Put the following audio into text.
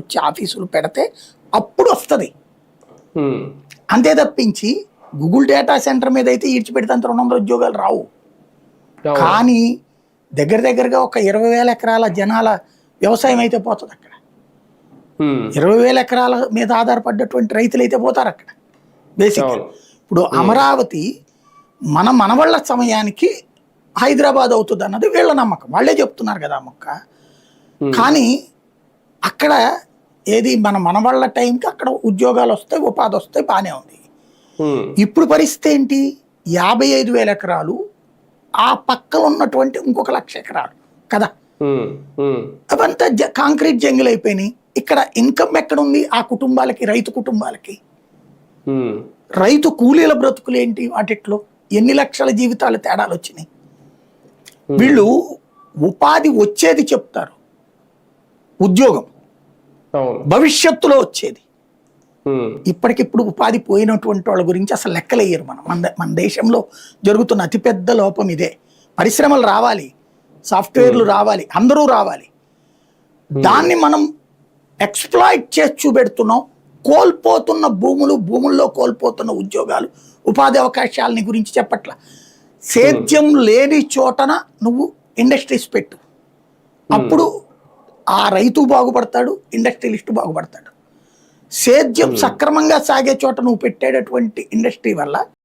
వచ్చి ఆఫీసులు పెడితే అప్పుడు వస్తుంది. ఉమ్, అంతే తప్పించి గూగుల్ డేటా సెంటర్ మీద అయితే ఈడ్చిపెడితే అంత 200 ఉద్యోగాలు రావు. అవును. కానీ దగ్గరగా ఒక 20,000 ఎకరాల జనాల వ్యవసాయం అయితే పోతుంది అక్కడ. ఉమ్, 20,000 ఎకరాల మీద ఆధారపడ్డటువంటి రైతులు అయితే పోతారు అక్కడ బేసిక్. అవును. ఇప్పుడు అమరావతి మన మనవళ్ళ సమయానికి హైదరాబాద్ అవుతుంది అన్నది వీళ్ళ నమ్మకం, వాళ్ళే చెప్తున్నారు కదా మొక్క. కానీ అక్కడ ఏది మన మనవాళ్ళ టైంకి అక్కడ ఉద్యోగాలు వస్తాయి, ఉపాధి వస్తాయి, బాగానే ఉంది. ఉమ్, ఇప్పుడు పరిస్థితి ఏంటి? 55,000 ఎకరాలు, ఆ పక్కన ఉన్నటువంటి ఇంకొక 1,00,000 ఎకరాలు కదా, ఉమ్, ఉమ్, అవంతా కాంక్రీట్ జంగిల్ అయిపోయినాయి. ఇక్కడ ఇన్కమ్ ఎక్కడ ఉంది ఆ కుటుంబాలకి, రైతు కుటుంబాలకి? ఉమ్, రైతు కూలీల బ్రతుకులు ఏంటి? వాటిట్లో ఎన్ని లక్షల జీవితాలు తేడాలు వచ్చినాయి. వీళ్ళు ఉపాధి వచ్చేది చెప్తారు, ఉద్యోగం అవును. భవిష్యత్తులో వచ్చేది. ఉమ్, ఇప్పటికిప్పుడు ఉపాధి పోయినటువంటి వాళ్ళ గురించి అసలు లెక్కలేయరు. మన దేశంలో జరుగుతున్న అతిపెద్ద లోపం ఇదే. పరిశ్రమలు రావాలి, సాఫ్ట్వేర్లు రావాలి, అందరూ రావాలి. దాన్ని మనం ఎక్స్ప్లాయిట్ చేసి చూపెడుతున్నాం. కోల్పోతున్న భూముల్లో కోల్పోతున్న ఉద్యోగాలు, ఉపాధి అవకాశాలని గురించి చెప్పట్ల. సేద్యం లేని చోటన నువ్వు ఇండస్ట్రీస్ పెట్టు, అప్పుడు ఆ రైతు బాగుపడతాడు, ఇండస్ట్రియలిస్ట్ బాగుపడతాడు. సేద్యం సక్రమంగా సాగే చోట నువ్వు పెట్టేటటువంటి ఇండస్ట్రీ వల్ల